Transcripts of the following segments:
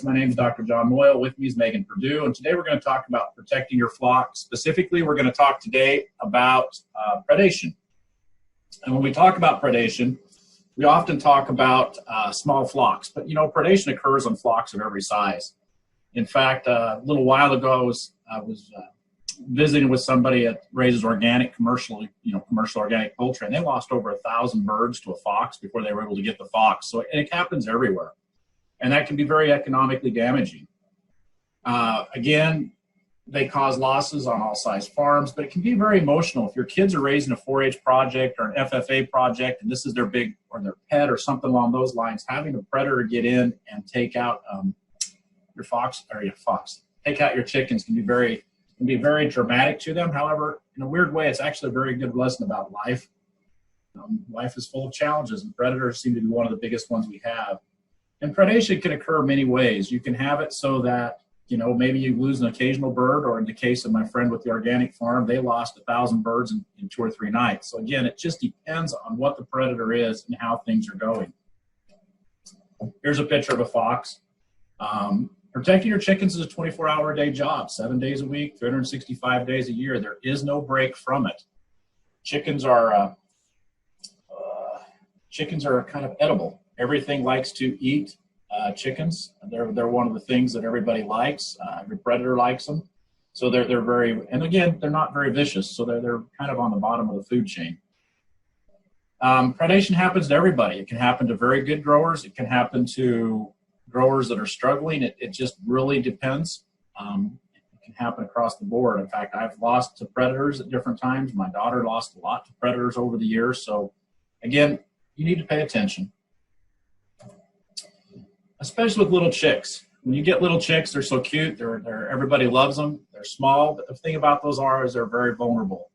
My name is Dr. John Moyle. With me is Megan Perdue, and today we're going to talk about protecting your flock. Specifically, we're going to talk today about predation. And when we talk about predation, we often talk about small flocks, but predation occurs on flocks of every size. In fact, a little while ago, I was visiting with somebody that raises organic commercial organic poultry, and they lost over 1,000 birds to a fox before they were able to get the fox. So it happens everywhere, and that can be very economically damaging. Again, they cause losses on all size farms, but it can be very emotional. If your kids are raising a 4-H project or an FFA project, and this is their big or their pet or something along those lines, having a predator get in and take out take out your chickens can be very dramatic to them. However, in a weird way, it's actually a very good lesson about life. Life is full of challenges, and predators seem to be one of the biggest ones we have. And predation can occur many ways. You can have it so that maybe you lose an occasional bird, or in the case of my friend with the organic farm, they lost 1,000 birds in 2 or 3 nights. So again, it just depends on what the predator is and how things are going. Here's a picture of a fox. Protecting your chickens is a 24-hour-a-day job, 7 days a week, 365 days a year. There is no break from it. Chickens are kind of edible. Everything likes to eat chickens. They're one of the things that everybody likes. Every predator likes them. So they're very, and again, they're not very vicious. So they're kind of on the bottom of the food chain. Predation happens to everybody. It can happen to very good growers. It can happen to growers that are struggling. It just really depends. It can happen across the board. In fact, I've lost to predators at different times. My daughter lost a lot to predators over the years. So again, you need to pay attention, especially with little chicks. When you get little chicks, they're so cute. They're everybody loves them. They're small, but the thing about those is they're very vulnerable.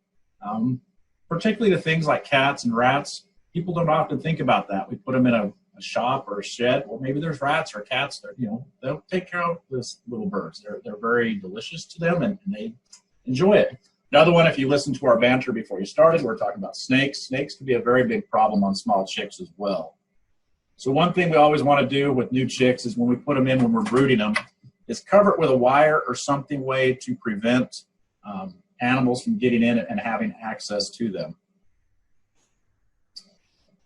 Particularly to things like cats and rats. People don't often think about that. We put them in a shop or a shed. Well, maybe there's rats or cats that they'll take care of these little birds. They're very delicious to them, and they enjoy it. Another one, if you listen to our banter before you started, we're talking about snakes. Snakes can be a very big problem on small chicks as well. So one thing we always want to do with new chicks is when we put them in, when we're brooding them, is cover it with a wire or something way to prevent animals from getting in and having access to them.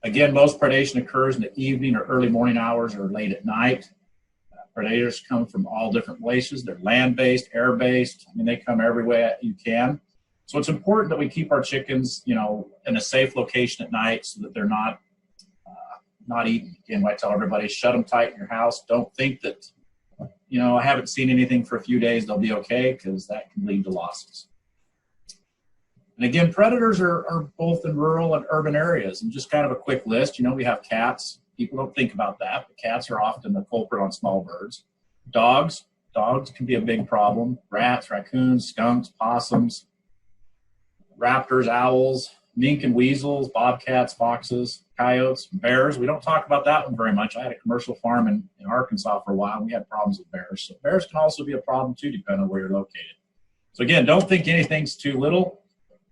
Again, most predation occurs in the evening or early morning hours or late at night. Predators come from all different places. They're land-based, air-based. They come everywhere you can. So it's important that we keep our chickens, in a safe location at night so that they're not eaten. Again, I tell everybody, shut them tight in your house. Don't think that, I haven't seen anything for a few days, they'll be okay, because that can lead to losses. And again, predators are both in rural and urban areas. And just kind of a quick list, we have cats. People don't think about that, but cats are often the culprit on small birds. Dogs can be a big problem. Rats, raccoons, skunks, possums, raptors, owls, mink and weasels, bobcats, foxes, coyotes, bears. We don't talk about that one very much. I had a commercial farm in Arkansas for a while, and we had problems with bears. So bears can also be a problem too, depending on where you're located. So again, don't think anything's too little.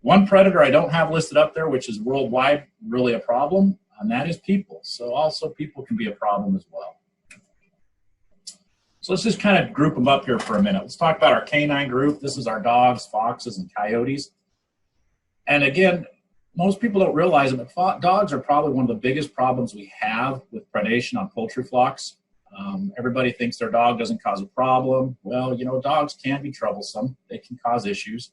One predator I don't have listed up there, which is worldwide really a problem, and that is people. So also people can be a problem as well. So let's just kind of group them up here for a minute. Let's talk about our canine group. This is our dogs, foxes, and coyotes. And again, most people don't realize it, but dogs are probably one of the biggest problems we have with predation on poultry flocks. Everybody thinks their dog doesn't cause a problem. Well, dogs can be troublesome. They can cause issues.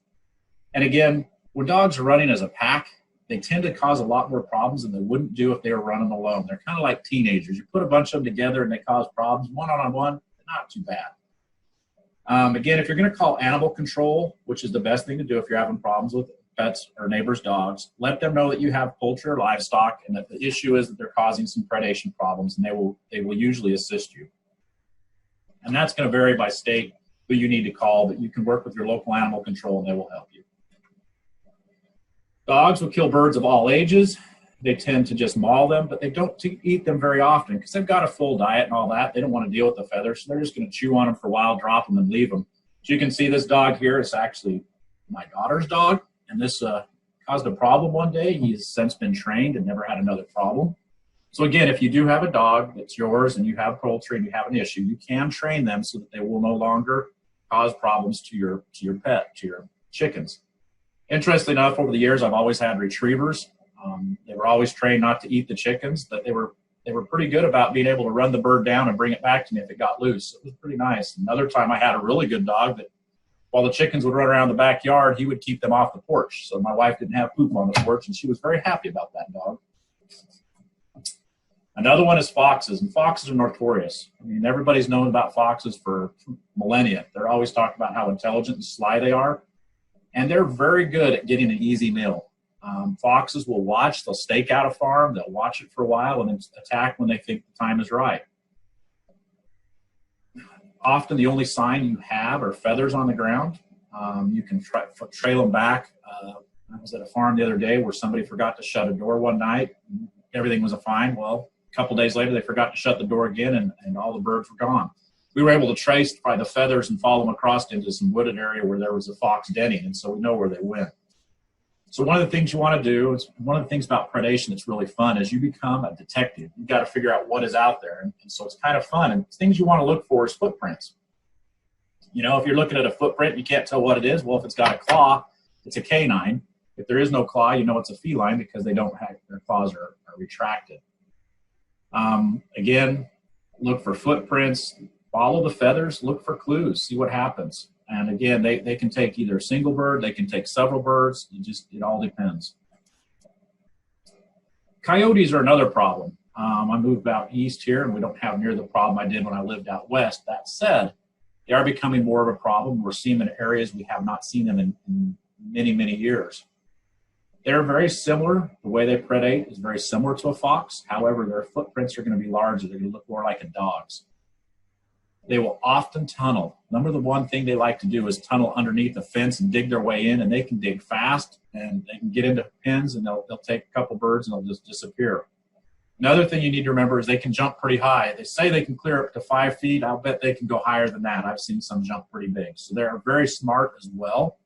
And again, when dogs are running as a pack, they tend to cause a lot more problems than they wouldn't do if they were running alone. They're kind of like teenagers. You put a bunch of them together and they cause problems one-on-one, not too bad. Again, if you're going to call animal control, which is the best thing to do if you're having problems with pets or neighbors' dogs, let them know that you have poultry or livestock and that the issue is that they're causing some predation problems, and they will usually assist you. And that's going to vary by state who you need to call, but you can work with your local animal control and they will help you. Dogs will kill birds of all ages. They tend to just maul them, but they don't eat them very often because they've got a full diet and all that. They don't want to deal with the feathers, so they're just going to chew on them for a while, drop them, and leave them. So you can see this dog here is actually my daughter's dog, and this caused a problem one day. He's since been trained and never had another problem. So again, if you do have a dog that's yours and you have poultry and you have an issue, you can train them so that they will no longer cause problems to your pet, to your chickens. Interestingly enough, over the years, I've always had retrievers. They were always trained not to eat the chickens, but they were pretty good about being able to run the bird down and bring it back to me if it got loose. It was pretty nice. Another time I had a really good dog that while the chickens would run around the backyard, he would keep them off the porch. So my wife didn't have poop on the porch, and she was very happy about that dog. Another one is foxes, and foxes are notorious. I mean, everybody's known about foxes for millennia. They're always talking about how intelligent and sly they are, and they're very good at getting an easy meal. Foxes will watch, they'll stake out a farm, they'll watch it for a while, and then attack when they think the time is right. Often the only sign you have are feathers on the ground. You can trail them back. I was at a farm the other day where somebody forgot to shut a door one night. Everything was fine. Well, a couple days later, they forgot to shut the door again, and all the birds were gone. We were able to trace by the feathers and follow them across into some wooded area where there was a fox denning, and so we know where they went. So one of the things you want to do, is one of the things about predation that's really fun, is you become a detective. You've got to figure out what is out there, and so it's kind of fun. And things you want to look for is footprints. You know, if you're looking at a footprint and you can't tell what it is, well, if it's got a claw, it's a canine. If there is no claw, you know it's a feline because they don't have, their claws are retracted. Again, look for footprints, follow the feathers, look for clues, see what happens. And again, they can take either a single bird, they can take several birds, it all depends. Coyotes are another problem. I moved out east here and we don't have near the problem I did when I lived out west. That said, they are becoming more of a problem. We're seeing them in areas we have not seen them in many, many years. They're very similar. The way they predate is very similar to a fox. However, their footprints are going to be larger. They're going to look more like a dog's. They will often tunnel. Number one thing they like to do is tunnel underneath a fence and dig their way in, and they can dig fast, and they can get into pens, and they'll take a couple birds, and they'll just disappear. Another thing you need to remember is they can jump pretty high. They say they can clear up to 5 feet. I'll bet they can go higher than that. I've seen some jump pretty big. So they're very smart as well.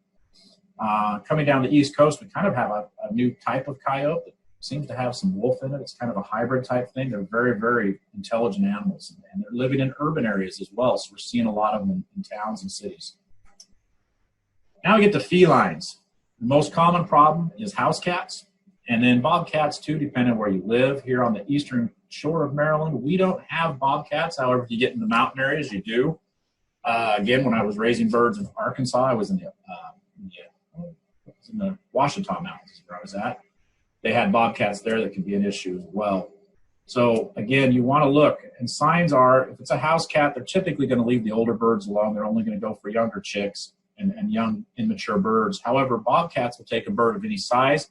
Coming down the East Coast, we kind of have a new type of coyote that seems to have some wolf in it. It's kind of a hybrid type thing. They're very, very intelligent animals, and they're living in urban areas as well. So we're seeing a lot of them in towns and cities. Now we get to felines. The most common problem is house cats, and then bobcats too, depending on where you live. Here on the eastern shore of Maryland, we don't have bobcats. However, if you get in the mountain areas, you do. Again, when I was raising birds in Arkansas, I was in the Ouachita Mountains where I was at. They had bobcats there that could be an issue as well. So again, you want to look, and signs are, if it's a house cat, they're typically going to leave the older birds alone. They're only going to go for younger chicks and young immature birds. However, bobcats will take a bird of any size.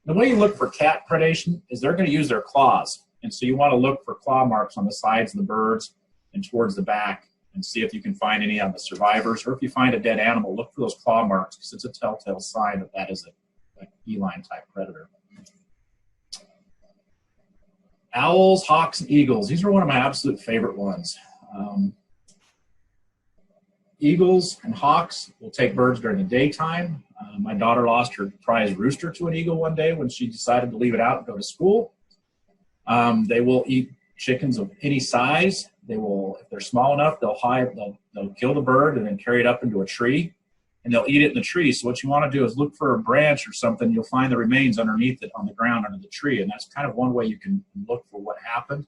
The way you look for cat predation is they're going to use their claws. And so you want to look for claw marks on the sides of the birds and towards the back and see if you can find any on the survivors. Or if you find a dead animal, look for those claw marks because it's a telltale sign that that is a feline type predator. Owls, hawks, and eagles. These are one of my absolute favorite ones. Eagles and hawks will take birds during the daytime. My daughter lost her prize rooster to an eagle one day when she decided to leave it out and go to school. They will eat chickens of any size. They will, if they're small enough, they'll kill the bird and then carry it up into a tree, and they'll eat it in the tree. So what you want to do is look for a branch or something. You'll find the remains underneath it on the ground under the tree, and that's kind of one way you can look for what happened.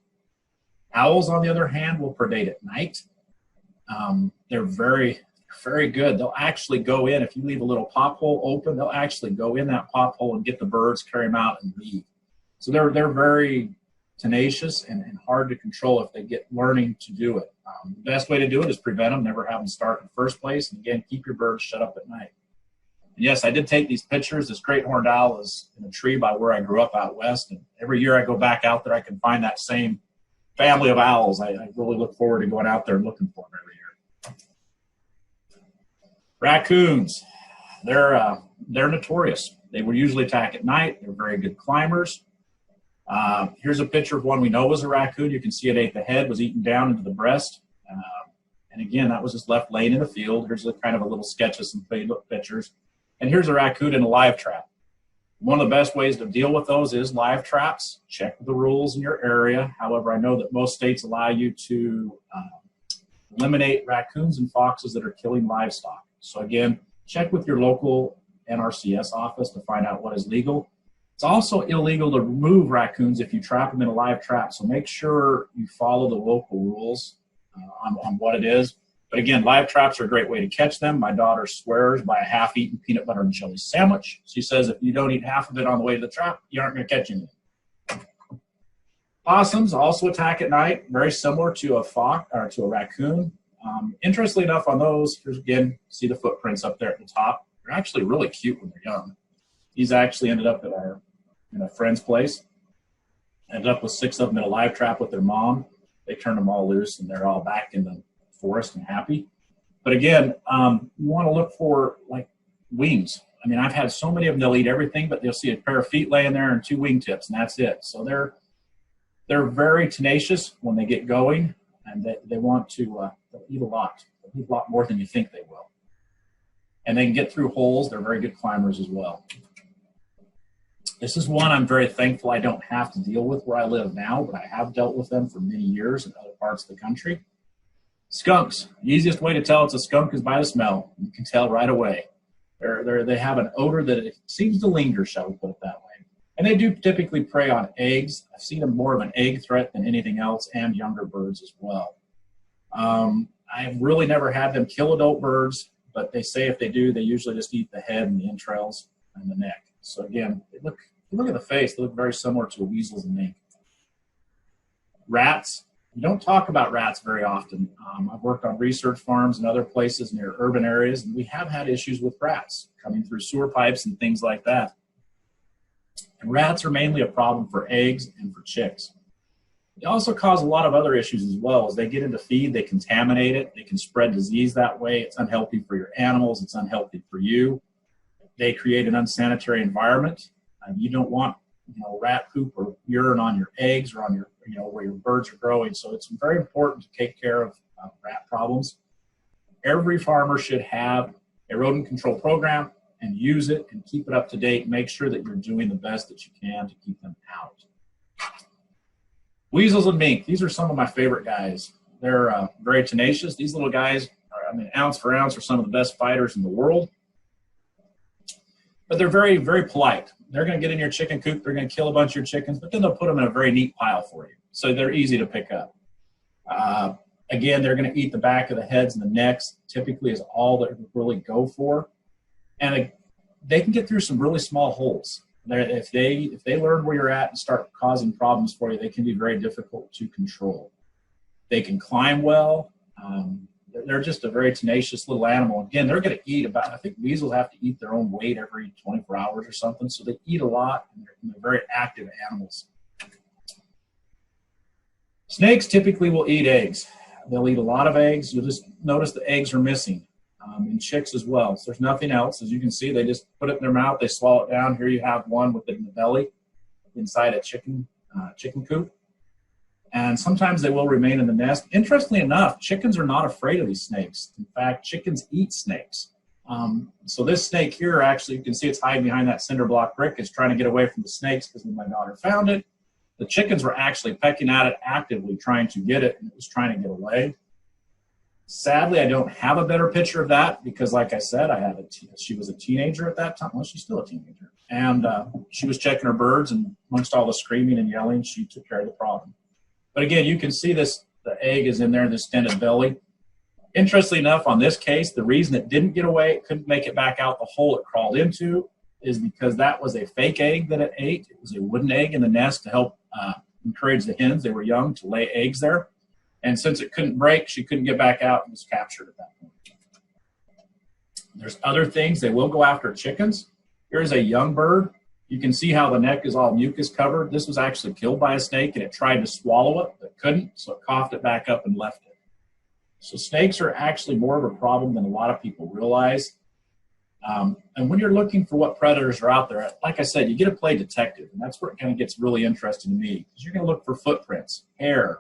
Owls, on the other hand, will predate at night. They're very, very good. They'll actually go in. If you leave a little pop hole open, they'll actually go in that pop hole and get the birds, carry them out, and leave. So they're very tenacious and hard to control if they get learning to do it. The best way to do it is prevent them, never have them start in the first place, and again, keep your birds shut up at night. And yes, I did take these pictures. This great horned owl is in a tree by where I grew up out west, and every year I go back out there, I can find that same family of owls. I really look forward to going out there and looking for them every year. Raccoons, they're notorious. They will usually attack at night. They're very good climbers. Here's a picture of one we know was a raccoon. You can see it ate the head, was eaten down into the breast. And again, that was just left laying in the field. Here's kind of a little sketch of some pictures. And here's a raccoon in a live trap. One of the best ways to deal with those is live traps. Check the rules in your area. However, I know that most states allow you to eliminate raccoons and foxes that are killing livestock. So again, check with your local NRCS office to find out what is legal. It's also illegal to remove raccoons if you trap them in a live trap. So make sure you follow the local rules on what it is. But again, live traps are a great way to catch them. My daughter swears by a half-eaten peanut butter and jelly sandwich. She says if you don't eat half of it on the way to the trap, you aren't going to catch anything. Possums also attack at night, very similar to a fox or to a raccoon. Interestingly enough, on those, here's again, see the footprints up there at the top. They're actually really cute when they're young. These actually ended up at in a friend's place. Ended up with 6 of them in a live trap with their mom. They turned them all loose, and they're all back in the forest and happy. But again, you want to look for like wings. I mean, I've had so many of them, they'll eat everything, but they'll see a pair of feet laying there and 2 wingtips, and that's it. So they're very tenacious when they get going, and they want to they'll eat a lot. They'll eat a lot more than you think they will. And they can get through holes. They're very good climbers as well. This is one I'm very thankful I don't have to deal with where I live now, but I have dealt with them for many years in other parts of the country. Skunks. The easiest way to tell it's a skunk is by the smell. You can tell right away. They have an odor that it seems to linger, shall we put it that way. And they do typically prey on eggs. I've seen them more of an egg threat than anything else, and younger birds as well. I've really never had them kill adult birds, but they say if they do, they usually just eat the head and the entrails and the neck. So again, if you look at the face, they look very similar to a Weasels and Mink. Rats. You don't talk about rats very often. I've worked on research farms and other places near urban areas, and we have had issues with rats coming through sewer pipes and things like that. And rats are mainly a problem for eggs and for chicks. They also cause a lot of other issues as well. As they get into feed, they contaminate it. They can spread disease that way. It's unhealthy for your animals. It's unhealthy for you. They create an unsanitary environment. You don't want rat poop or urine on your eggs or on your where your birds are growing. So it's very important to take care of rat problems. Every farmer should have a rodent control program and use it and keep it up to date. Make sure that you're doing the best that you can to keep them out. Weasels and Mink. These are some of my favorite guys. They're very tenacious. These little guys are, ounce for ounce, are some of the best fighters in the world. But they're very, very polite. They're going to get in your chicken coop. They're going to kill a bunch of your chickens, but then they'll put them in a very neat pile for you. So they're easy to pick up. Again, they're going to eat the back of the heads and the necks, typically is all they really go for. And they can get through some really small holes. If they learn where you're at and start causing problems for you, they can be very difficult to control. They can climb well. They're just a very tenacious little animal. Again, they're going to eat I think weasels have to eat their own weight every 24 hours or something, so they eat a lot, and they're very active animals. Snakes typically will eat eggs. They'll eat a lot of eggs. You'll just notice the eggs are missing, and chicks as well. So there's nothing else. As you can see, they just put it in their mouth, they swallow it down. Here you have one with it in the belly inside a chicken coop. And sometimes they will remain in the nest. Interestingly enough, chickens are not afraid of these snakes. In fact, chickens eat snakes. So this snake here, actually, you can see it's hiding behind that cinder block brick. It's trying to get away from the snakes because when my daughter found it, the chickens were actually pecking at it actively, trying to get it, and it was trying to get away. Sadly, I don't have a better picture of that because, like I said, she was a teenager at that time. Well, she's still a teenager. And she was checking her birds, and amongst all the screaming and yelling, she took care of the problem. But again, you can see the egg is in there in the distended belly. Interestingly enough, on this case, the reason it didn't get away, it couldn't make it back out the hole it crawled into, is because that was a fake egg that it ate. It was a wooden egg in the nest to help encourage the hens. They were young to lay eggs there. And since it couldn't break, she couldn't get back out and was captured at that point. There's other things. They will go after chickens. Here's a young bird. You can see how the neck is all mucus covered. This was actually killed by a snake, and it tried to swallow it, but couldn't, so it coughed it back up and left it. So snakes are actually more of a problem than a lot of people realize. And when you're looking for what predators are out there, like I said, you get to play detective, and that's where it kind of gets really interesting to me, because you're going to look for footprints, hair,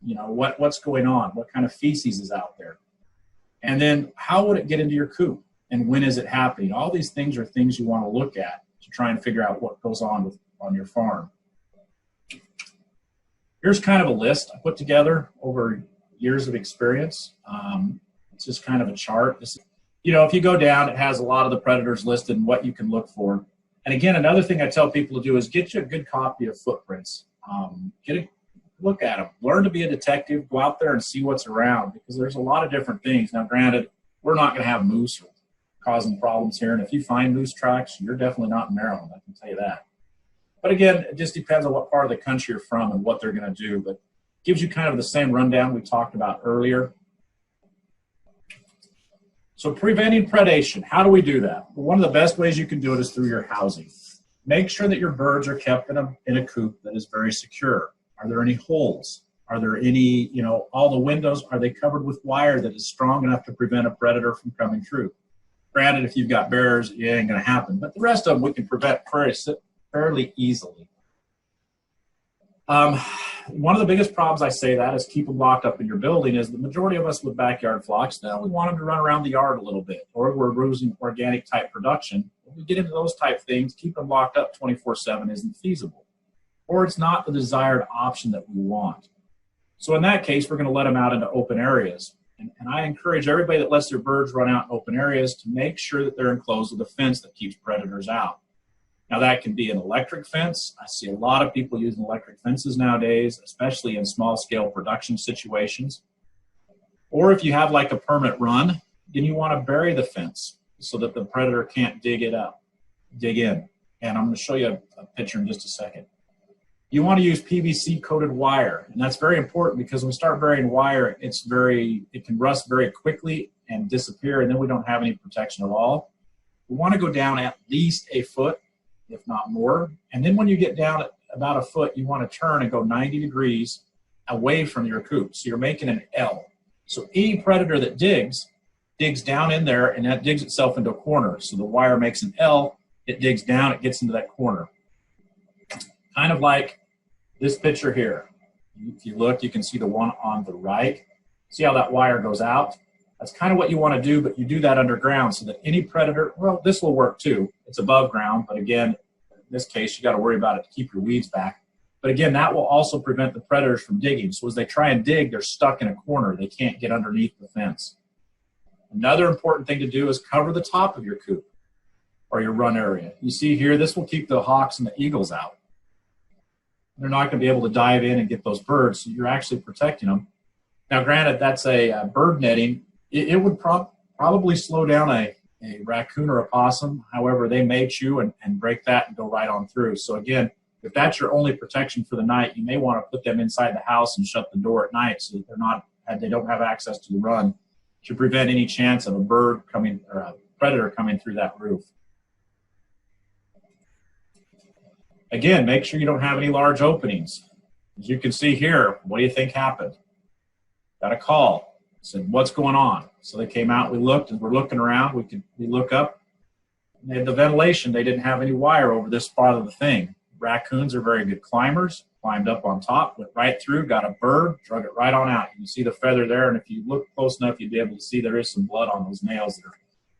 what's going on, what kind of feces is out there. And then how would it get into your coop, and when is it happening? All these things are things you want to look at to try and figure out what goes on your farm. Here's kind of a list I put together over years of experience. It's just kind of a chart. If you go down, it has a lot of the predators listed and what you can look for. And again, another thing I tell people to do is get you a good copy of footprints. Look at them. Learn to be a detective. Go out there and see what's around, because there's a lot of different things. Now, granted, we're not going to have moose causing problems here. And if you find moose tracks, you're definitely not in Maryland, I can tell you that. But again, it just depends on what part of the country you're from and what they're going to do. But it gives you kind of the same rundown we talked about earlier. So preventing predation, how do we do that? Well, one of the best ways you can do it is through your housing. Make sure that your birds are kept in a coop that is very secure. Are there any holes? Are there any, all the windows, are they covered with wire that is strong enough to prevent a predator from coming through? Granted, if you've got bears, it ain't going to happen. But the rest of them we can prevent fairly easily. One of the biggest problems I say that is keep them locked up in your building is the majority of us with backyard flocks, now we want them to run around the yard a little bit, or we're losing organic type production. When we get into those type things, keep them locked up 24/7 isn't feasible, or it's not the desired option that we want. So in that case, we're going to let them out into open areas. And I encourage everybody that lets their birds run out in open areas to make sure that they're enclosed with a fence that keeps predators out. Now, that can be an electric fence. I see a lot of people using electric fences nowadays, especially in small-scale production situations. Or if you have like a permit run, then you want to bury the fence so that the predator can't dig in. And I'm going to show you a picture in just a second. You want to use PVC-coated wire, and that's very important because when we start burying wire, it can rust very quickly and disappear, and then we don't have any protection at all. We want to go down at least a foot, if not more. And then when you get down at about a foot, you want to turn and go 90 degrees away from your coop. So you're making an L. So any predator that digs down in there, and that digs itself into a corner. So the wire makes an L, it digs down, it gets into that corner. Kind of like this picture here. If you look, you can see the one on the right. See how that wire goes out? That's kind of what you want to do, but you do that underground so that any predator, well, this will work too. It's above ground, but again, in this case, you got to worry about it to keep your weeds back. But again, that will also prevent the predators from digging. So as they try and dig, they're stuck in a corner. They can't get underneath the fence. Another important thing to do is cover the top of your coop or your run area. You see here, this will keep the hawks and the eagles out. They're not going to be able to dive in and get those birds, so you're actually protecting them. Now, granted, that's a bird netting. It would probably slow down a raccoon or a possum. However, they may chew and break that and go right on through. So again, if that's your only protection for the night, you may want to put them inside the house and shut the door at night so that they don't have access to the run to prevent any chance of a bird coming or a predator coming through that roof. Again, make sure you don't have any large openings. As you can see here, what do you think happened? Got a call. Said, what's going on? So they came out, we looked, and we're looking around. We look up, and they had the ventilation. They didn't have any wire over this part of the thing. Raccoons are very good climbers, climbed up on top, went right through, got a bird, drug it right on out. You can see the feather there, and if you look close enough, you'd be able to see there is some blood on those nails that are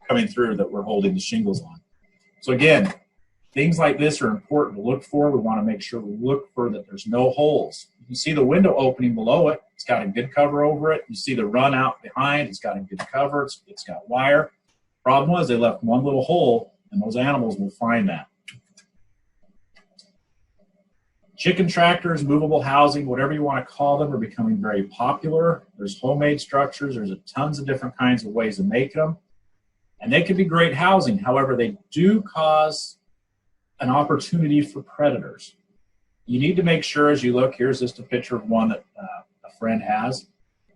coming through that we're holding the shingles on. So again, things like this are important to look for. We want to make sure we look for that there's no holes. You see the window opening below it. It's got a good cover over it. You see the run out behind. It's got a good cover. It's got wire. Problem was they left one little hole, and those animals will find that. Chicken tractors, movable housing, whatever you want to call them, are becoming very popular. There's homemade structures. There's tons of different kinds of ways of making them. And they can be great housing. However, they do cause an opportunity for predators. You need to make sure as you look, here's just a picture of one that a friend has.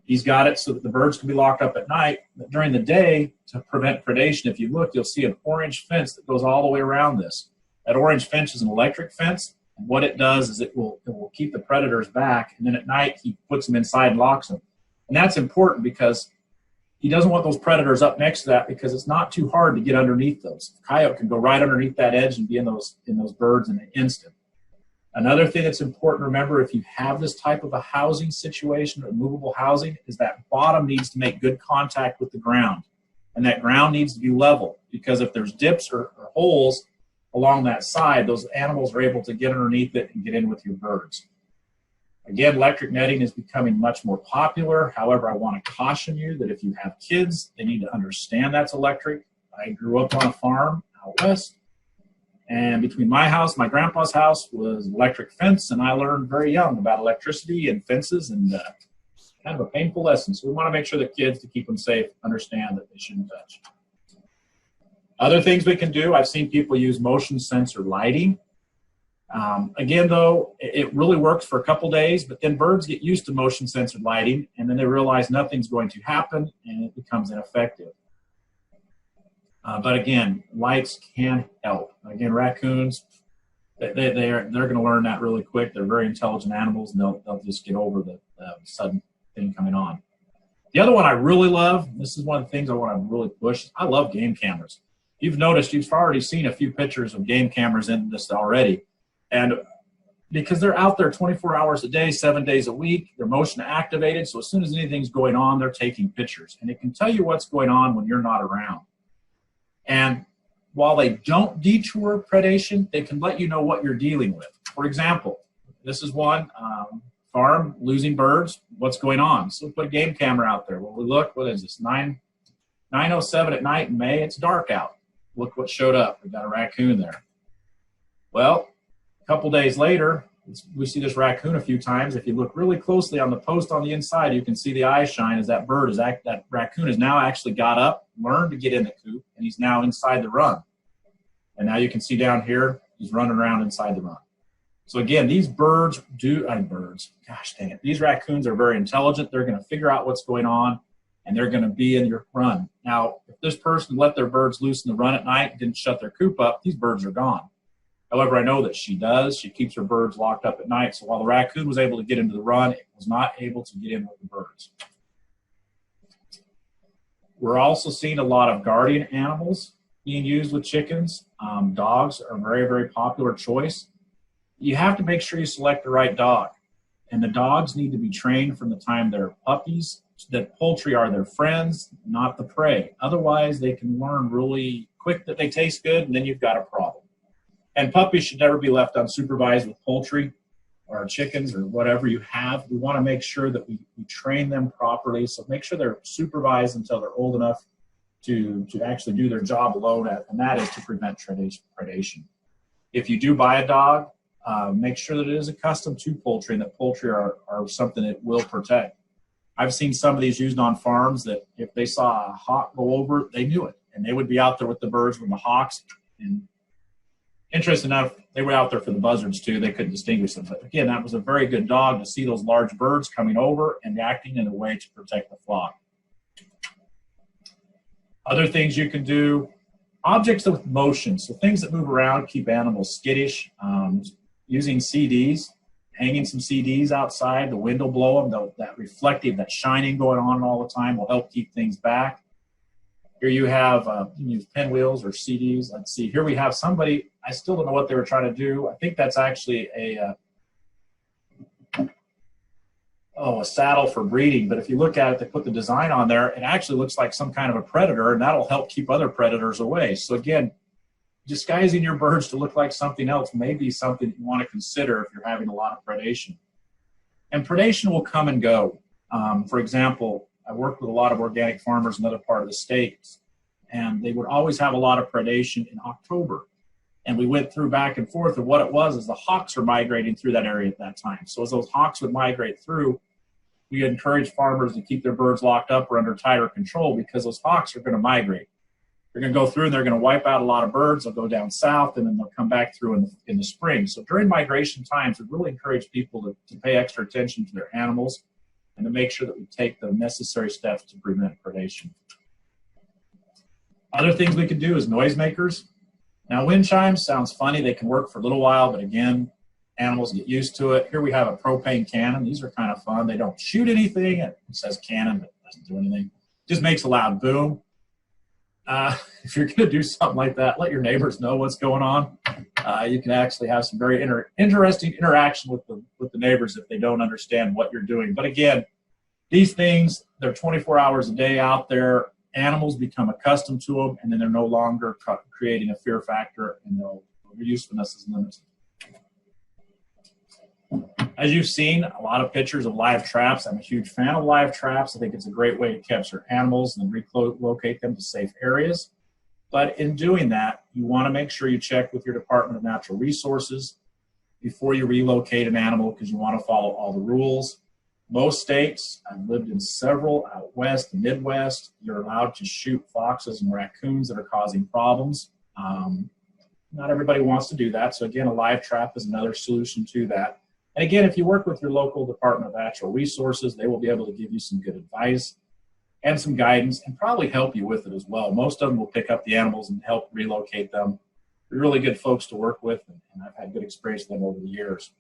He's got it so that the birds can be locked up at night, but during the day, to prevent predation, if you look, you'll see an orange fence that goes all the way around this. That orange fence is an electric fence, and what it does is it will keep the predators back, and then at night, he puts them inside and locks them. And that's important because he doesn't want those predators up next to that because it's not too hard to get underneath those. A coyote can go right underneath that edge and be in those birds in an instant. Another thing that's important to remember if you have this type of a housing situation or movable housing is that bottom needs to make good contact with the ground. And that ground needs to be level because if there's dips or holes, along that side, those animals are able to get underneath it and get in with your birds. Again, electric netting is becoming much more popular. However, I want to caution you that if you have kids, they need to understand that's electric. I grew up on a farm out west, and between my house, my grandpa's house was electric fence, and I learned very young about electricity and fences, and kind of a painful lesson. So we want to make sure that kids, to keep them safe, understand that they shouldn't touch. Other things we can do, I've seen people use motion sensor lighting. Again, though, it really works for a couple days, but then birds get used to motion sensor lighting, and then they realize nothing's going to happen, and it becomes ineffective. But again, lights can help. Again, raccoons, they're going to learn that really quick. They're very intelligent animals, and they'll just get over the sudden thing coming on. The other one I really love, and this is one of the things I want to really push, I love game cameras. You've noticed, you've already seen a few pictures of game cameras in this already. And because they're out there 24 hours a day, 7 days a week, they're motion activated. So as soon as anything's going on, they're taking pictures. And it can tell you what's going on when you're not around. And while they don't detour predation, they can let you know what you're dealing with. For example, this is one farm losing birds. What's going on? So put a game camera out there. Well, we look, what is this, 9:07 at night in May? It's dark out. Look what showed up. We've got a raccoon there. Well, a couple days later, we see this raccoon a few times. If you look really closely on the post on the inside, you can see the eyes shine as that raccoon has now actually got up, learned to get in the coop, and he's now inside the run. And now you can see down here, he's running around inside the run. So again, these gosh dang it. These raccoons are very intelligent. They're going to figure out what's going on, and they're going to be in your run. Now, if this person let their birds loose in the run at night, didn't shut their coop up, these birds are gone. However, I know that she does. She keeps her birds locked up at night. So while the raccoon was able to get into the run, it was not able to get in with the birds. We're also seeing a lot of guardian animals being used with chickens. Dogs are a very, very popular choice. You have to make sure you select the right dog. And the dogs need to be trained from the time they're puppies, that poultry are their friends, not the prey. Otherwise, they can learn really quick that they taste good, and then you've got a problem. And puppies should never be left unsupervised with poultry or chickens or whatever you have. We want to make sure that we train them properly. So make sure they're supervised until they're old enough to actually do their job alone, and that is to prevent predation. If you do buy a dog, make sure that it is accustomed to poultry and that poultry are something it will protect. I've seen some of these used on farms that if they saw a hawk go over, they knew it. And they would be out there with the birds with the hawks. And interesting enough, they were out there for the buzzards too. They couldn't distinguish them. But again, that was a very good dog to see those large birds coming over and acting in a way to protect the flock. Other things you can do, objects with motion. So things that move around, keep animals skittish. Using CDs, hanging some CDs outside, the wind will blow them. That reflective, that shining going on all the time will help keep things back. Here you have, you can use pinwheels or CDs. Let's see, here we have somebody, I still don't know what they were trying to do. I think that's actually a saddle for breeding. But if you look at it, they put the design on there, it actually looks like some kind of a predator, and that'll help keep other predators away. So again, disguising your birds to look like something else may be something you want to consider if you're having a lot of predation. And predation will come and go. For example, I worked with a lot of organic farmers in another part of the state, and they would always have a lot of predation in October. And we went through back and forth, and what it was is the hawks are migrating through that area at that time. So as those hawks would migrate through, we encourage farmers to keep their birds locked up or under tighter control, because those hawks are going to migrate. They're going to go through and they're going to wipe out a lot of birds. They'll go down south, and then they'll come back through in the spring. So during migration times, we really encourage people to pay extra attention to their animals and to make sure that we take the necessary steps to prevent predation. Other things we can do is noisemakers. Now, wind chimes sounds funny. They can work for a little while, but again, animals get used to it. Here we have a propane cannon. These are kind of fun. They don't shoot anything. It says cannon, but it doesn't do anything. It just makes a loud boom. If you're going to do something like that, let your neighbors know what's going on. You can actually have some very interesting interaction with the neighbors if they don't understand what you're doing. But again, these things, they're 24 hours a day out there. Animals become accustomed to them, and then they're no longer creating a fear factor, and they'll their usefulness is limited. As you've seen, a lot of pictures of live traps. I'm a huge fan of live traps. I think it's a great way to capture animals and relocate them to safe areas. But in doing that, you want to make sure you check with your Department of Natural Resources before you relocate an animal, because you want to follow all the rules. Most states, I've lived in several out west and Midwest, you're allowed to shoot foxes and raccoons that are causing problems. Not everybody wants to do that. So again, a live trap is another solution to that. And again, if you work with your local Department of Natural Resources, they will be able to give you some good advice and some guidance and probably help you with it as well. Most of them will pick up the animals and help relocate them. They're really good folks to work with, and I've had good experience with them over the years.